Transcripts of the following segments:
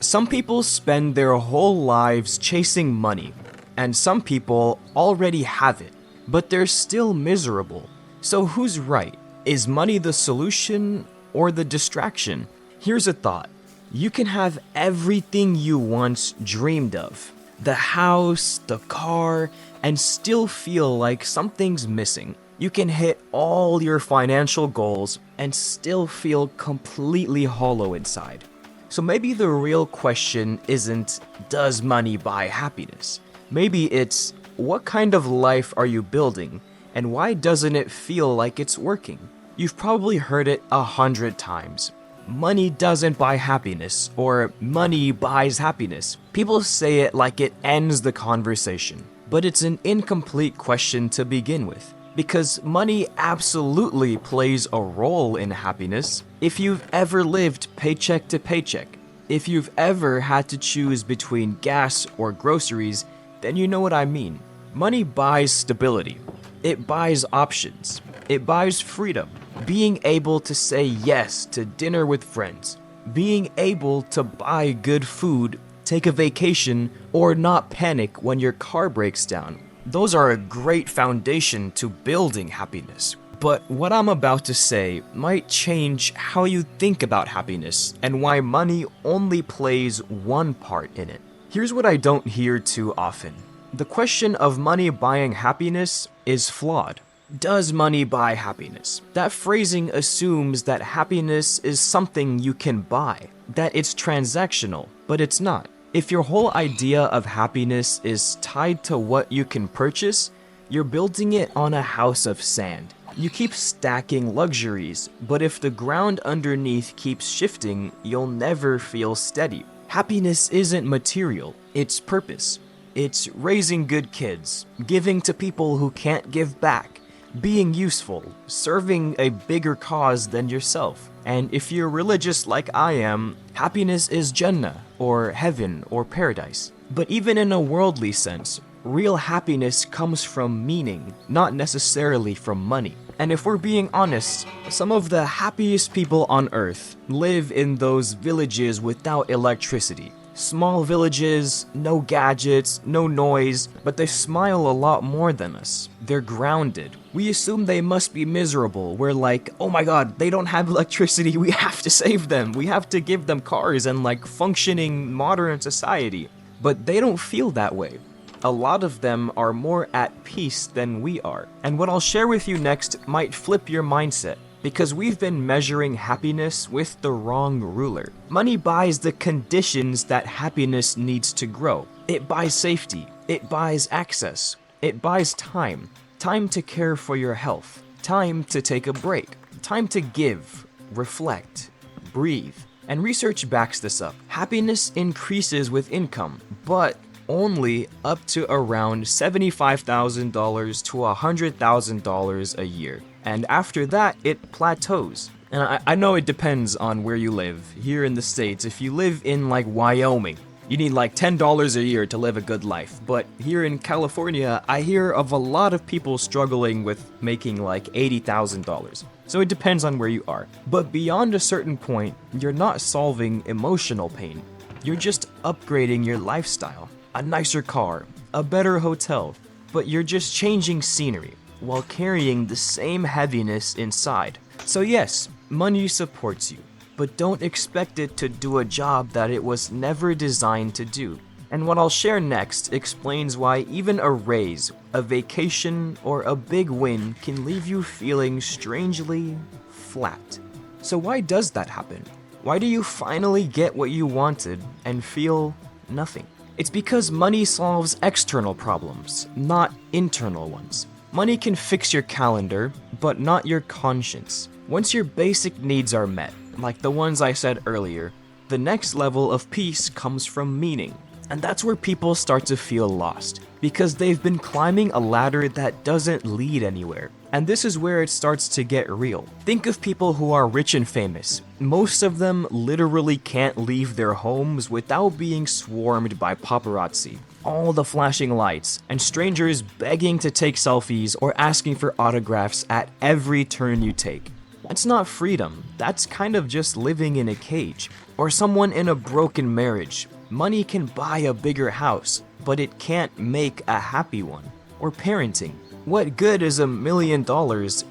Some people spend their whole lives chasing money, and some people already have it, but they're still miserable. So who's right? Is money the solution or the distraction? Here's a thought. You can have everything you once dreamed of. The house, the car, and still feel like something's missing. You can hit all your financial goals and still feel completely hollow inside. So maybe the real question isn't, does money buy happiness? Maybe it's, what kind of life are you building, and why doesn't it feel like it's working? You've probably heard it 100 times. Money doesn't buy happiness, or money buys happiness. People say it like it ends the conversation, but it's an incomplete question to begin with. Because money absolutely plays a role in happiness. If you've ever lived paycheck to paycheck, if you've ever had to choose between gas or groceries, then you know what I mean. Money buys stability. It buys options. It buys freedom. Being able to say yes to dinner with friends. Being able to buy good food, take a vacation, or not panic when your car breaks down. Those are a great foundation to building happiness. But what I'm about to say might change how you think about happiness and why money only plays one part in it. Here's what I don't hear too often. The question of money buying happiness is flawed. Does money buy happiness? That phrasing assumes that happiness is something you can buy, that it's transactional, but it's not. If your whole idea of happiness is tied to what you can purchase, you're building it on a house of sand. You keep stacking luxuries, but if the ground underneath keeps shifting, you'll never feel steady. Happiness isn't material, it's purpose. It's raising good kids, giving to people who can't give back, being useful, serving a bigger cause than yourself. And if you're religious like I am, happiness is Jannah, or heaven, or paradise. But even in a worldly sense, real happiness comes from meaning, not necessarily from money. And if we're being honest, some of the happiest people on earth live in those villages without electricity. Small villages, no gadgets, no noise, but they smile a lot more than us. They're grounded. We assume they must be miserable. We're like, oh my god, they don't have electricity, we have to save them. We have to give them cars and like functioning modern society. But they don't feel that way. A lot of them are more at peace than we are. And what I'll share with you next might flip your mindset. Because we've been measuring happiness with the wrong ruler. Money buys the conditions that happiness needs to grow. It buys safety. It buys access. It buys time. Time to care for your health. Time to take a break. Time to give, reflect, breathe. And research backs this up. Happiness increases with income, but only up to around $75,000 to $100,000 a year. And after that, it plateaus. And I know it depends on where you live. Here in the States, if you live in like Wyoming, you need like $10 a year to live a good life. But here in California, I hear of a lot of people struggling with making like $80,000. So it depends on where you are. But beyond a certain point, you're not solving emotional pain. You're just upgrading your lifestyle. A nicer car, a better hotel, but you're just changing scenery while carrying the same heaviness inside. So yes, money supports you, but don't expect it to do a job that it was never designed to do. And what I'll share next explains why even a raise, a vacation, or a big win can leave you feeling strangely flat. So why does that happen? Why do you finally get what you wanted and feel nothing? It's because money solves external problems, not internal ones. Money can fix your calendar, but not your conscience. Once your basic needs are met, like the ones I said earlier, the next level of peace comes from meaning. And that's where people start to feel lost, because they've been climbing a ladder that doesn't lead anywhere. And this is where it starts to get real. Think of people who are rich and famous. Most of them literally can't leave their homes without being swarmed by paparazzi. All the flashing lights, and strangers begging to take selfies or asking for autographs at every turn you take. That's not freedom, that's kind of just living in a cage. Or someone in a broken marriage. Money can buy a bigger house, but it can't make a happy one. Or parenting. What good is $1 million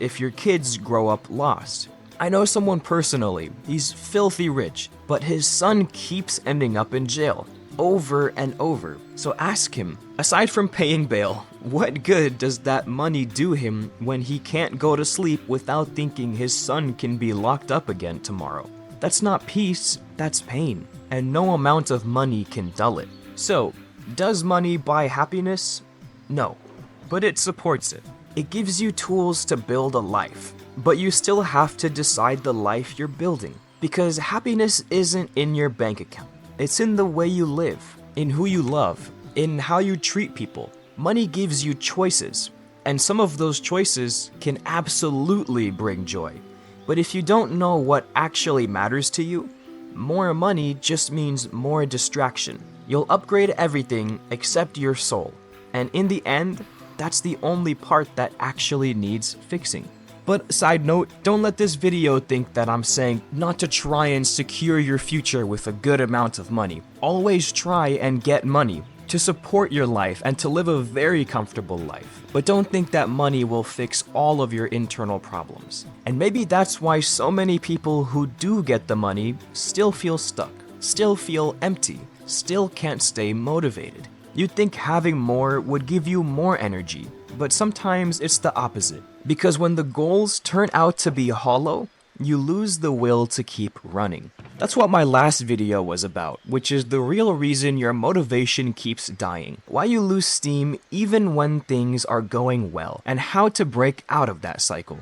if your kids grow up lost? I know someone personally, he's filthy rich, but his son keeps ending up in jail, over and over. So ask him, aside from paying bail, what good does that money do him when he can't go to sleep without thinking his son can be locked up again tomorrow? That's not peace, that's pain, and no amount of money can dull it. So, does money buy happiness? No, but it supports it. It gives you tools to build a life, but you still have to decide the life you're building. Because happiness isn't in your bank account. It's in the way you live, in who you love, in how you treat people. Money gives you choices, and some of those choices can absolutely bring joy. But if you don't know what actually matters to you, more money just means more distraction. You'll upgrade everything except your soul. And in the end, that's the only part that actually needs fixing. But side note, don't let this video think that I'm saying not to try and secure your future with a good amount of money. Always try and get money to support your life and to live a very comfortable life. But don't think that money will fix all of your internal problems. And maybe that's why so many people who do get the money still feel stuck, still feel empty, still can't stay motivated. You'd think having more would give you more energy, but sometimes it's the opposite. Because when the goals turn out to be hollow, you lose the will to keep running. That's what my last video was about, which is the real reason your motivation keeps dying, why you lose steam even when things are going well, and how to break out of that cycle.